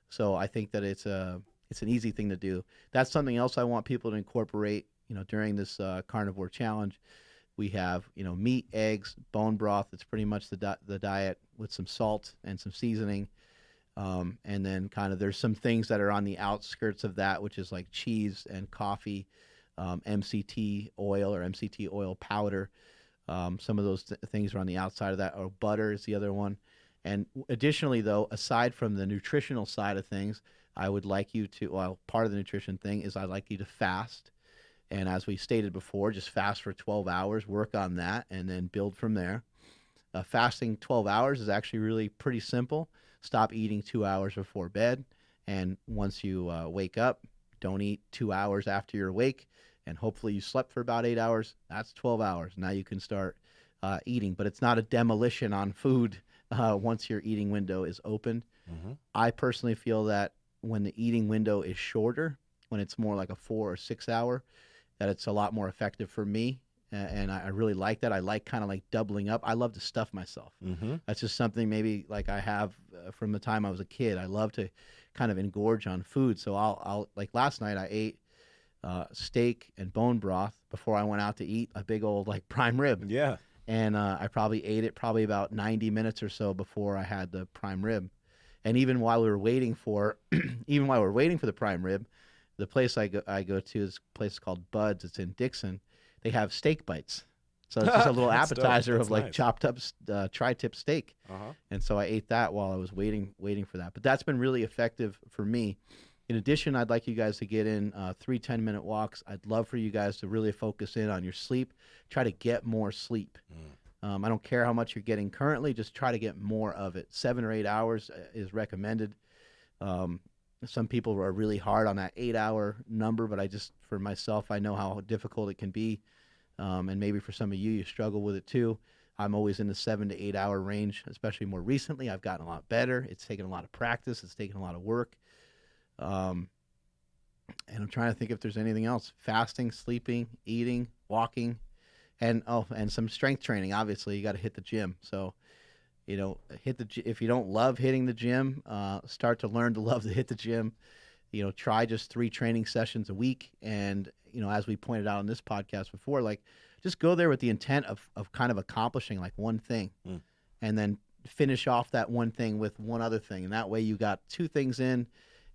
So I think that it's an easy thing to do. That's something else I want people to incorporate, during this carnivore challenge. We have, meat, eggs, bone broth. It's pretty much the diet with some salt and some seasoning. And then kind of there's some things that are on the outskirts of that, which is like cheese and coffee, MCT oil or MCT oil powder. Some of those things are on the outside of that, or butter is the other one. And additionally, though, aside from the nutritional side of things, I would like you to, part of the nutrition thing is I'd like you to fast. And as we stated before, just fast for 12 hours, work on that, and then build from there. Fasting 12 hours is actually really pretty simple. Stop eating 2 hours before bed. And once you wake up, don't eat 2 hours after you're awake. And hopefully you slept for about 8 hours. That's 12 hours. Now you can start eating. But it's not a demolition on food once your eating window is opened. Mm-hmm. I personally feel that when the eating window is shorter, when it's more like a 4 or 6 hour, that it's a lot more effective for me. And I really like that. I like kind of like doubling up. I love to stuff myself. Mm-hmm. That's just something maybe like I have from the time I was a kid. I love to kind of engorge on food. So I'll like last night I ate steak and bone broth before I went out to eat a big old like prime rib. Yeah. And I probably ate it about 90 minutes or so before I had the prime rib. And even while we were waiting for the prime rib, the place I go to is a place called Bud's. It's in Dixon. They have steak bites. So it's just a little appetizer of like nice. Chopped up tri-tip steak. Uh-huh. And so I ate that while I was waiting for that. But that's been really effective for me. In addition, I'd like you guys to get in 3 10-minute walks. I'd love for you guys to really focus in on your sleep. Try to get more sleep. I don't care how much you're getting currently. Just try to get more of it. 7 or 8 hours is recommended. Some people are really hard on that 8-hour number, but for myself, I know how difficult it can be. And maybe for some of you struggle with it too. I'm always in the 7 to 8 hour range, especially more recently. I've gotten a lot better. It's taken a lot of practice. It's taken a lot of work. And I'm trying to think if there's anything else. Fasting, sleeping, eating, walking, and some strength training. Obviously, you got to hit the gym. So, if you don't love hitting the gym, start to learn to love to hit the gym. Try just 3 training sessions a week. And, as we pointed out in this podcast before, like just go there with the intent of kind of accomplishing like one thing and then finish off that one thing with one other thing. And that way you got 2 things in.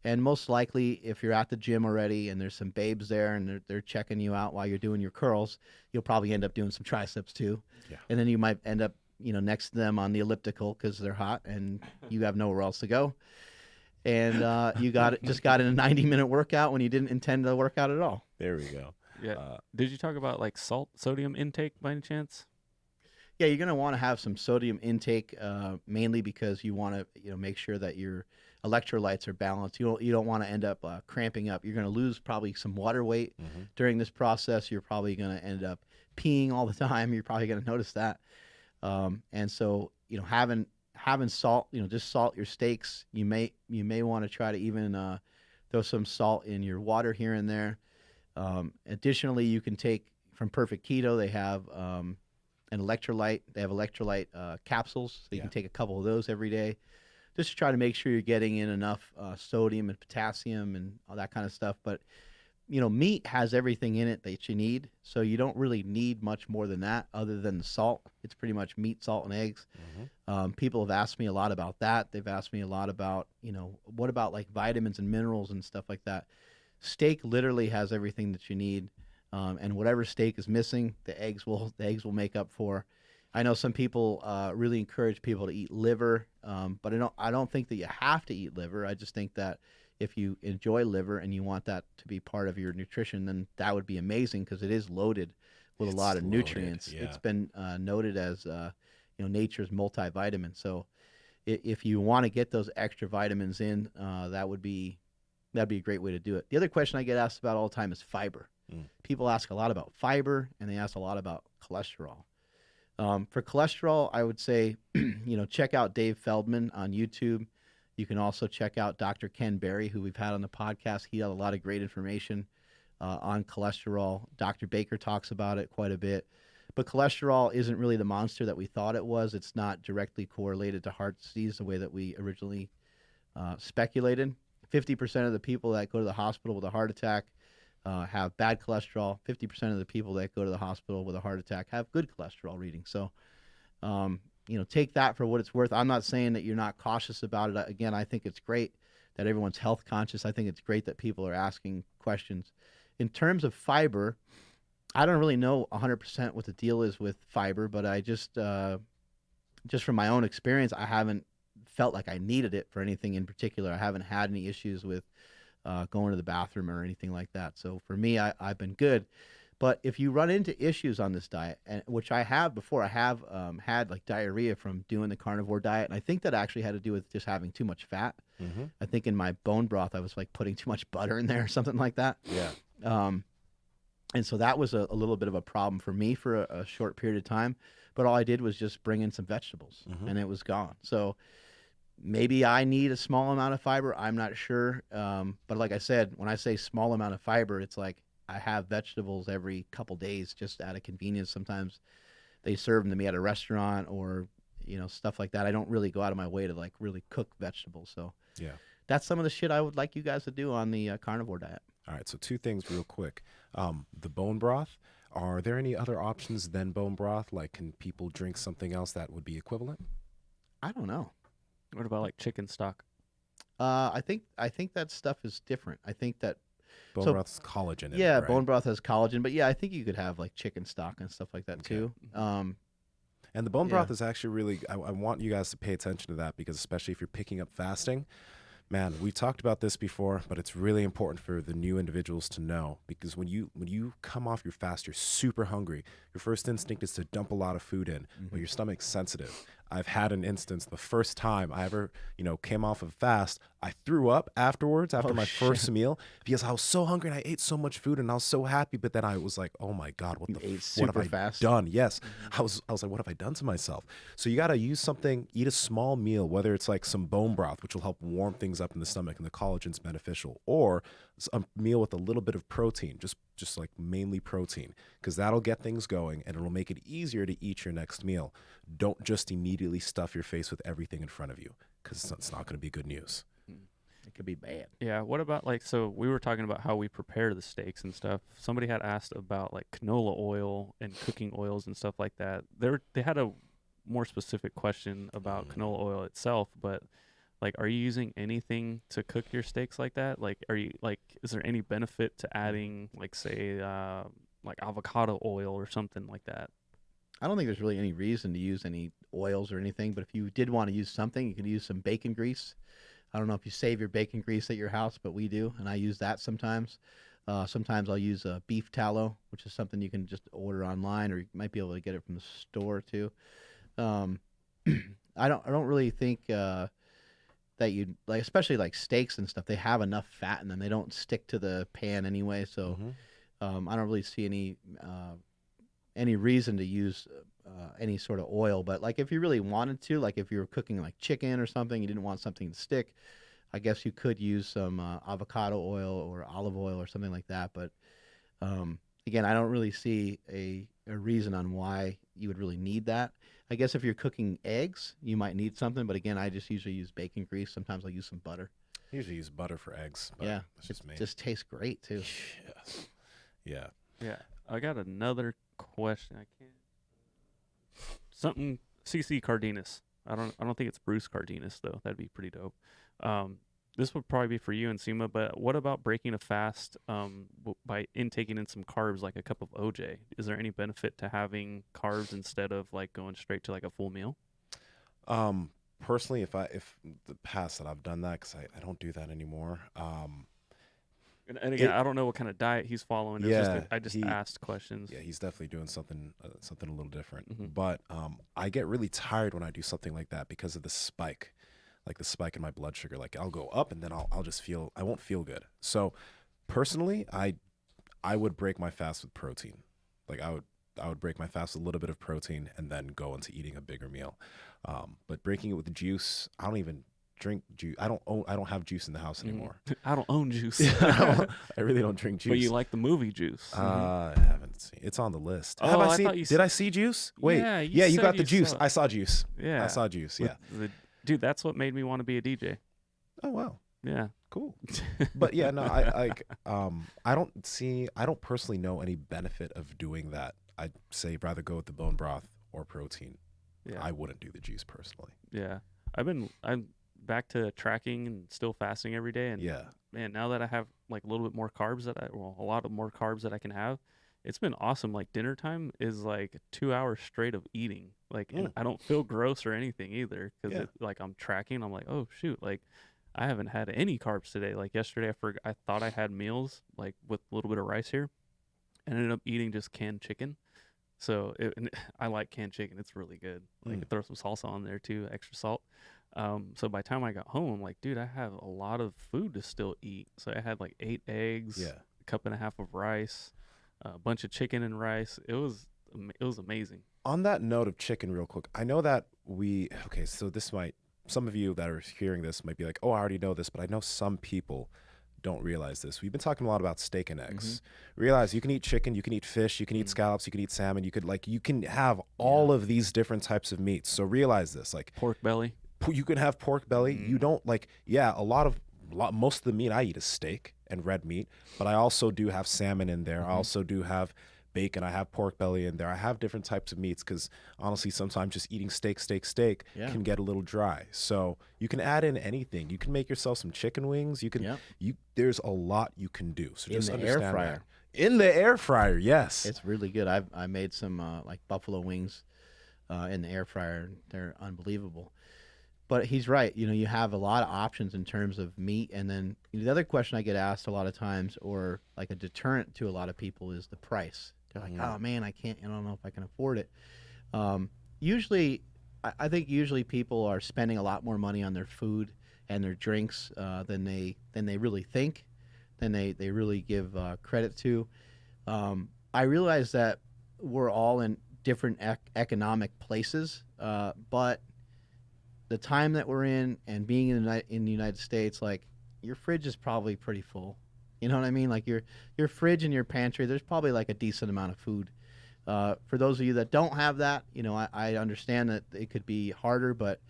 And most likely, if you're at the gym already and there's some babes there and they're checking you out while you're doing your curls, you'll probably end up doing some triceps too. Yeah. And then you might end up, next to them on the elliptical because they're hot and you have nowhere else to go. And you just got in a 90-minute workout when you didn't intend to work out at all. There we go. Yeah. Did you talk about like sodium intake by any chance? Yeah, you're going to want to have some sodium intake, mainly because you want to, make sure that your electrolytes are balanced. You don't want to end up cramping up. You're going to lose probably some water weight during this process. You're probably going to end up peeing all the time. You're probably going to notice that. And so, having salt, just salt your steaks. You may want to try to even throw some salt in your water here and there. Additionally, you can take from Perfect Keto. They have an electrolyte. They have electrolyte capsules, so you can take a couple of those every day, just to try to make sure you're getting in enough sodium and potassium and all that kind of stuff. But meat has everything in it that you need, so you don't really need much more than that other than the salt. It's pretty much meat, salt, and eggs. People have asked me a lot about that. They've asked me a lot about, what about like vitamins and minerals and stuff like that. Steak literally has everything that you need, and whatever steak is missing, the eggs will make up for. I know some people really encourage people to eat liver, but I don't think that you have to eat liver. I just think that if you enjoy liver and you want that to be part of your nutrition, then that would be amazing because it is loaded with a lot of nutrients. Yeah. It's been noted as nature's multivitamin. So if you want to get those extra vitamins in, that'd be a great way to do it. The other question I get asked about all the time is fiber. People ask a lot about fiber, and they ask a lot about cholesterol. For cholesterol, I would say, check out Dave Feldman on YouTube. You can also check out Dr. Ken Berry, who we've had on the podcast. He has a lot of great information on cholesterol. Dr. Baker talks about it quite a bit. But cholesterol isn't really the monster that we thought it was. It's not directly correlated to heart disease the way that we originally speculated. 50% of the people that go to the hospital with a heart attack have bad cholesterol. 50% of the people that go to the hospital with a heart attack have good cholesterol readings. So, take that for what it's worth. I'm not saying that you're not cautious about it. Again, I think it's great that everyone's health conscious. I think it's great that people are asking questions. In terms of fiber, I don't really know 100% what the deal is with fiber, but I just from my own experience, I haven't felt like I needed it for anything in particular. I haven't had any issues with going to the bathroom or anything like that. So for me, I've been good. But if you run into issues on this diet, which I have before, I have had like diarrhea from doing the carnivore diet. And I think that actually had to do with just having too much fat. I think in my bone broth, I was like putting too much butter in there or something like that. Yeah. And so that was a little bit of a problem for me for a short period of time. But all I did was just bring in some vegetables and it was gone. So maybe I need a small amount of fiber. I'm not sure. But like I said, when I say small amount of fiber, it's like I have vegetables every couple days just out of convenience. Sometimes they serve them to me at a restaurant or, stuff like that. I don't really go out of my way to like really cook vegetables. So Yeah. that's some of the shit I would like you guys to do on the carnivore diet. All right. So 2 things real quick. The bone broth. Are there any other options than bone broth? Like, can people drink something else that would be equivalent? I don't know. What about like chicken stock? I think that stuff is different. I think that Bone So- broth is collagen in it, yeah, right? bone broth has collagen, but yeah, I think you could have like chicken stock and stuff like that Okay. too. And the bone Yeah. broth is actually really, I want you guys to pay attention to that because especially if you're picking up fasting, man, we talked about this before, but it's really important for the new individuals to know because when you come off your fast, you're super hungry. Your first instinct is to dump a lot of food in, but your stomach's sensitive. I've had an instance the first time I ever, came off of fast, I threw up afterwards after my first meal because I was so hungry and I ate so much food and I was so happy. But then I was like, oh my God, what ate what have super I fast? done? Yes. I was like, what have I done to myself? So you got to use something, eat a small meal, whether it's like some bone broth, which will help warm things up in the stomach and the collagen's beneficial, or a meal with a little bit of protein, just like mainly protein, because that'll get things going and it'll make it easier to eat your next meal. Don't just immediately stuff your face with everything in front of you because it's not going to be good news. It could be bad. Yeah, what about like, so we were talking about how we prepare the steaks and stuff. Somebody had asked about like canola oil and cooking oils and stuff like that. They had a more specific question about canola oil itself, but like, are you using anything to cook your steaks like that? Like, is there any benefit to adding like, say, like avocado oil or something like that? I don't think there's really any reason to use any oils or anything, but if you did want to use something, you can use some bacon grease. I don't know if you save your bacon grease at your house, but we do, and I use that sometimes. Sometimes I'll use beef tallow, which is something you can just order online, or you might be able to get it from the store too. I don't really think that you like, especially like steaks and stuff. They have enough fat in them; they don't stick to the pan anyway. So I don't really see any reason to use any sort of oil. But like if you really wanted to, like if you were cooking like chicken or something, you didn't want something to stick, I guess you could use some avocado oil or olive oil or something like that. But again, I don't really see a reason on why you would really need that. I guess if you're cooking eggs, you might need something. But again, I just usually use bacon grease. Sometimes I'll use some butter. I usually use butter for eggs. But Yeah, that's just me. Just tastes great too. Yeah. Yeah. Yeah. I got another question. I can't. Something CC Cardenas. I don't think it's Bruce Cardenas though. That'd be pretty dope. This would probably be for you and Nsima, but what about breaking a fast by intaking in some carbs, like a cup of OJ? Is there any benefit to having carbs instead of like going straight to like a full meal? Personally, if the past that I've done that, because I don't do that anymore. And again, I don't know what kind of diet he's following. It's Yeah, just I just asked questions. Yeah, he's definitely doing something a little different. Mm-hmm. But I get really tired when I do something like that because of the spike, like the spike in my blood sugar. Like I'll go up and then I'll just feel, I won't feel good. So personally, I would break my fast with protein. Like I would break my fast with a little bit of protein and then go into eating a bigger meal. But breaking it with juice, I don't even drink juice. I don't have juice in the house anymore. I don't own juice. I really don't drink juice. But you like the movie Juice. I haven't seen. It's on the list. Oh, Have I I seen? thought you Did I see Juice? Wait. Yeah, you said got the you Juice. saw it. I saw Juice. Yeah. I saw Juice. Yeah. Dude, that's what made me want to be a DJ. Oh wow. Yeah. Cool. But yeah, no, I don't personally know any benefit of doing that. I'd say rather go with the bone broth or protein. Yeah. I wouldn't do the juice personally. Yeah. I'm back to tracking and still fasting every day. And Yeah. man, now that I have like a little bit more carbs a lot of more carbs that I can have, it's been awesome. Like dinner time is like 2 hours straight of eating. Like, and I don't feel gross or anything either. Cause like I'm tracking, I'm like, oh shoot. Like I haven't had any carbs today. Like yesterday, I thought I had meals like with a little bit of rice here. I ended up eating just canned chicken. So and I like canned chicken. It's really good. Like throw some salsa on there too, extra salt. So by the time I got home, I'm like, dude, I have a lot of food to still eat. So I had like 8 eggs, a cup and a half of rice, a bunch of chicken and rice. It was amazing. On that note of chicken, real quick, I know that so some of you that are hearing this might be like, oh, I already know this, but I know some people don't realize this. We've been talking a lot about steak and eggs. Realize you can eat chicken, you can eat fish, you can eat scallops, you can eat salmon, you can have all of these different types of meats. So realize this, like pork belly. You can have pork belly. You don't most of the meat I eat is steak and red meat, but I also do have salmon in there. I also do have bacon. I have pork belly in there. I have different types of meats because honestly, sometimes just eating steak can get a little dry. So you can add in anything. You can make yourself some chicken wings. You can, there's a lot you can do. So just understand air fryer. In the air fryer, yes. It's really good. I made some like buffalo wings in the air fryer. They're unbelievable. But he's right. You know, you have a lot of options in terms of meat. And then the other question I get asked a lot of times, or like a deterrent to a lot of people, is the price. They're like, oh man, I don't know if I can afford it. Usually, I think usually people are spending a lot more money on their food and their drinks than they really think, than they really give credit to. I realize that we're all in different economic places, but the time that we're in and being in the United States, like your fridge is probably pretty full. You know what I mean? Like your fridge and your pantry, there's probably like a decent amount of food. For those of you that don't have that, you know, I understand that it could be harder, but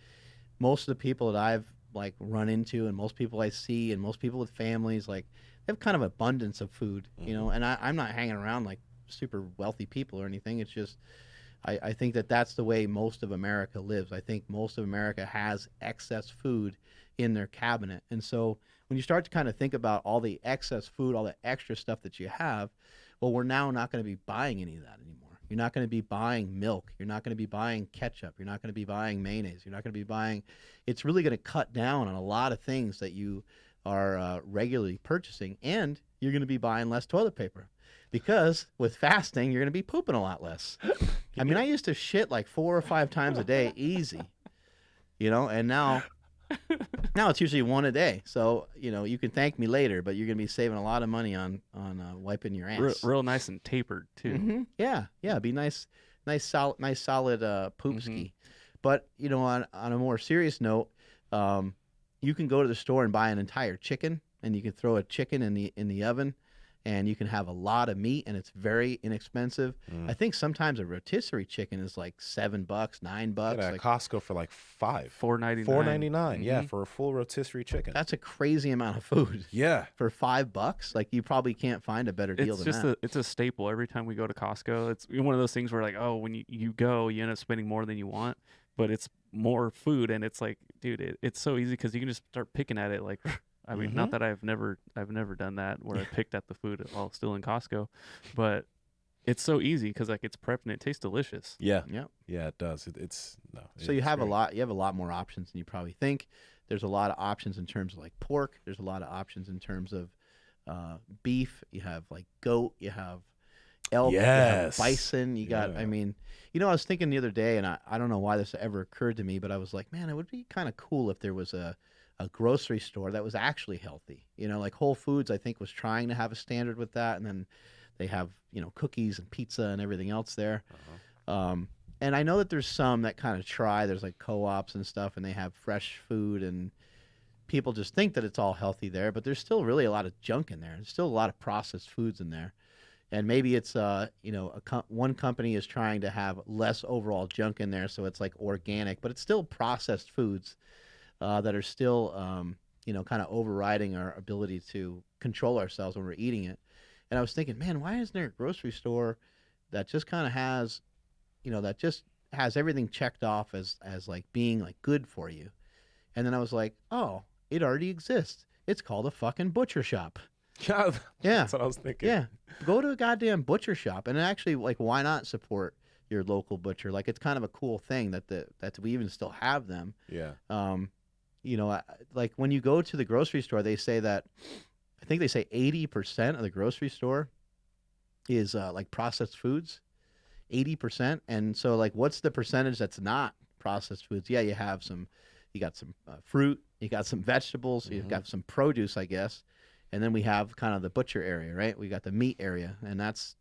most of the people that I've like run into and most people I see and most people with families, like they have kind of abundance of food, you know, and I'm not hanging around like super wealthy people or anything. It's just, I think that that's the way most of America lives. I think most of America has excess food in their cabinet. And so when you start to kind of think about all the excess food, all the extra stuff that you have, well, we're now not going to be buying any of that anymore. You're not going to be buying milk. You're not going to be buying ketchup. You're not going to be buying mayonnaise. You're not going to be buying, it's really going to cut down on a lot of things that you are regularly purchasing, and you're going to be buying less toilet paper. Because with fasting, you're going to be pooping a lot less. I mean, I used to shit like 4 or 5 times a day, easy, you know, and now it's usually 1 a day. So, you know, you can thank me later, but you're going to be saving a lot of money on wiping your ass. Real nice and tapered too. Yeah. Be nice solid poop ski. But, you know, on a more serious note, you can go to the store and buy an entire chicken, and you can throw a chicken in the oven. and you can have a lot of meat, and it's very inexpensive. I think sometimes a rotisserie chicken is like $7, $9. Get it at Like, Costco for like $4.99. $4.99. Yeah, for a full rotisserie chicken. that's a crazy amount of food Yeah. for $5. Like, you probably can't find a better deal It's than just that. it's a staple every time we go to Costco. It's one of those things where like, oh, when you go, you end up spending more than you want, but it's more food, and it's like, dude, it's so easy because you can just start picking at it. Like, I mean, not that I've never done that where I picked at the food while still in Costco, but it's so easy because like it's prepped and it tastes delicious. Yeah. Yeah. Yeah, it does. So you it's have a great. lot. You have a lot more options than you probably think. There's a lot of options in terms of like pork. There's a lot of options in terms of beef. You have like goat. You have elk. You have Yes. bison. You got. Yeah. I mean, I was thinking the other day, and I don't know why this ever occurred to me, but I was like, man, it would be kind of cool if there was a grocery store that was actually healthy. Like Whole Foods, I think, was trying to have a standard with that, and then they have cookies and pizza and everything else there. And I know that there's some that kind of try. There's like co-ops and stuff, and they have fresh food, and people just think that it's all healthy there, but there's still really a lot of junk in there. There's still a lot of processed foods in there. And maybe it's one company is trying to have less overall junk in there, so it's like organic, but it's still processed foods that are still kind of overriding our ability to control ourselves when we're eating it. And I was thinking, man, why isn't there a grocery store that just kind of has, that just has everything checked off as like being like good for you? And then I was like, oh, it already exists. It's called a fucking butcher shop. Yeah. Yeah. That's what I was thinking. Yeah. Go to a goddamn butcher shop. And actually, like, why not support your local butcher? Like, it's kind of a cool thing that we even still have them. Yeah. Like when you go to the grocery store, they say that, I think they say 80% of the grocery store is like processed foods, 80%. And so like, what's the percentage that's not processed foods? Yeah, you got some fruit, you got some vegetables, you've got some produce, I guess. And then we have kind of the butcher area, right? We got the meat area, and that's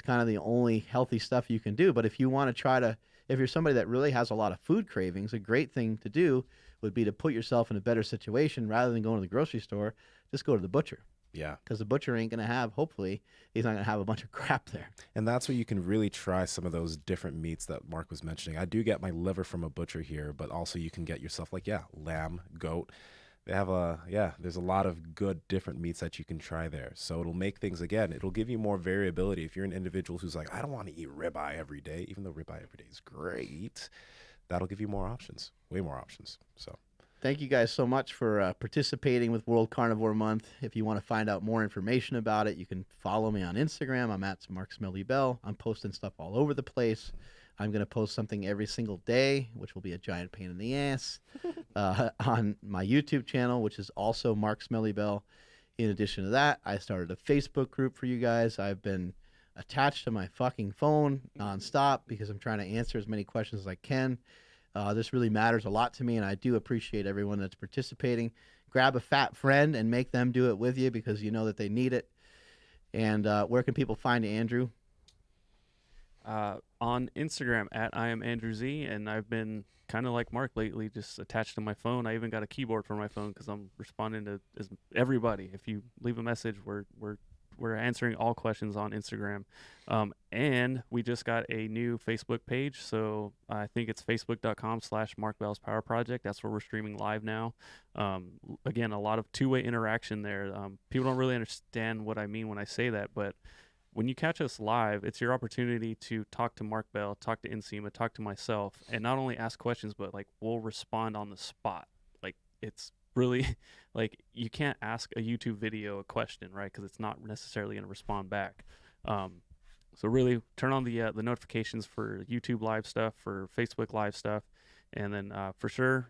kind of the only healthy stuff you can do. But if you want to if you're somebody that really has a lot of food cravings, a great thing to do would be to put yourself in a better situation rather than going to the grocery store. Just go to the butcher. Yeah. Because the butcher ain't going to have, hopefully, he's not going to have a bunch of crap there. And that's where you can really try some of those different meats that Mark was mentioning. I do get my liver from a butcher here, but also you can get yourself like, lamb, goat. They have there's a lot of good different meats that you can try there. So it'll make things, again, it'll give you more variability. If you're an individual who's like, I don't want to eat ribeye every day, even though ribeye every day is great, that'll give you more options, way more options. So thank you guys so much for participating with World Carnivore Month. If you want to find out more information about it, you can follow me on Instagram. I'm at Mark Smelly Bell. I'm posting stuff all over the place. I'm going to post something every single day, which will be a giant pain in the ass, on my YouTube channel, which is also Mark Smelly Bell. In addition to that, I started a Facebook group for you guys. I've been attached to my fucking phone nonstop because I'm trying to answer as many questions as I can. This really matters a lot to me, and I do appreciate everyone that's participating. Grab a fat friend and make them do it with you because you know that they need it. And where can people find you, Andrew? On Instagram at I am Andrew Z, and I've been kind of like Mark lately, just attached to my phone. I even got a keyboard for my phone because I'm responding to everybody. If you leave a message, we're answering all questions on Instagram. And we just got a new Facebook page, so I think it's facebook.com/Mark Bell's Power Project. That's where we're streaming live now. Again, a lot of two-way interaction there. People don't really understand what I mean when I say that, but when you catch us live, it's your opportunity to talk to Mark Bell, talk to Nsima, talk to myself, and not only ask questions, but like we'll respond on the spot. Like it's really like you can't ask a YouTube video a question, right? Because it's not necessarily going to respond back. So really turn on the notifications for YouTube live stuff, for Facebook live stuff, and then for sure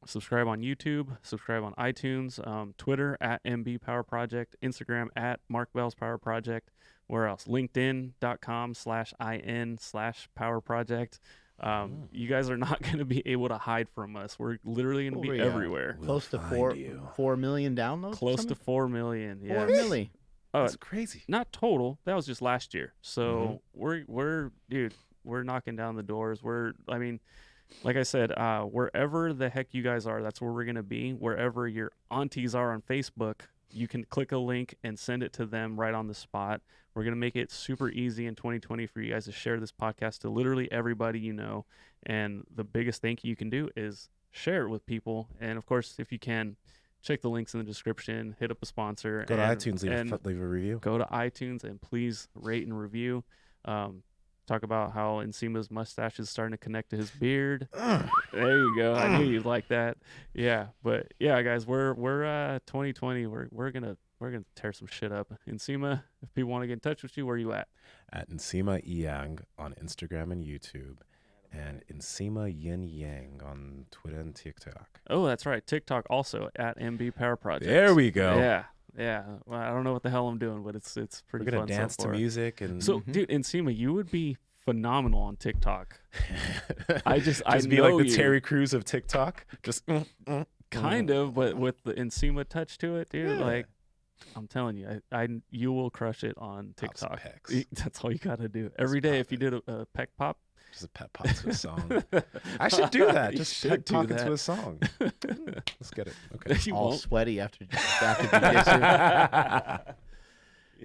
subscribe on YouTube, subscribe on iTunes, Twitter at MB Power Project, Instagram at Mark Bell's Power Project. Where else? LinkedIn.com/IN/Power Project. You guys are not going to be able to hide from us. We're literally going to be everywhere. Close to 4 million downloads? Close to 4 million. Yeah. 4 million. That's crazy. Not total. That was just last year. So we're knocking down the doors. Like I said, wherever the heck you guys are, that's where we're going to be. Wherever your aunties are on Facebook, you can click a link and send it to them right on the spot. We're going to make it super easy in 2020 for you guys to share this podcast to literally everybody you know. And the biggest thank you can do is share it with people. And of course, if you can, check the links in the description, hit up a sponsor. Go to iTunes, leave a review. Go to iTunes and please rate and review. Talk about how Nsima's mustache is starting to connect to his beard. There you go. I knew you'd like that. Yeah, but yeah, guys, we're 2020. We're gonna tear some shit up. Nsima, if people want to get in touch with you, where are you at? At Nsima Inyang on Instagram and YouTube, and Nsima Yin Yang on Twitter and TikTok. Oh, that's right. TikTok also at MB Power Project. There we go. Yeah. Well, I don't know what the hell I'm doing, but it's pretty We're gonna fun dance so to far. music and So, dude, Nsima, you would be phenomenal on TikTok. just I be know like the you. Terry Crews of TikTok. Just Kind of, but with the Nsima touch to it, dude. Yeah. Like, I'm telling you, you will crush it on TikTok. pecs. That's all you gotta do every day. If you did a peck pop, just a pep pop to a song. I should do that. You Just should pep do talking that. to a song. Let's get it. Okay. you All won't. sweaty after jujitsu.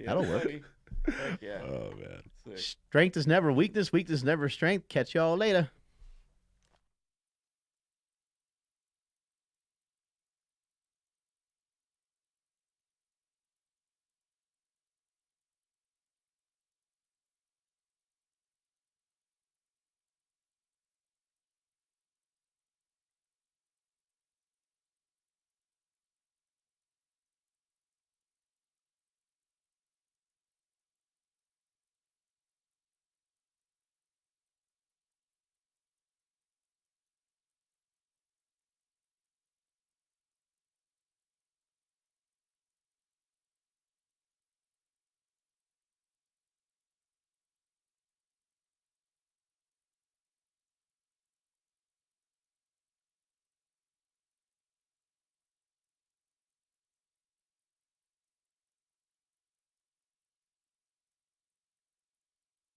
That'll work. buddy. Heck yeah. Oh man. Sick. Strength is never weakness. Weakness is never strength. Catch y'all later.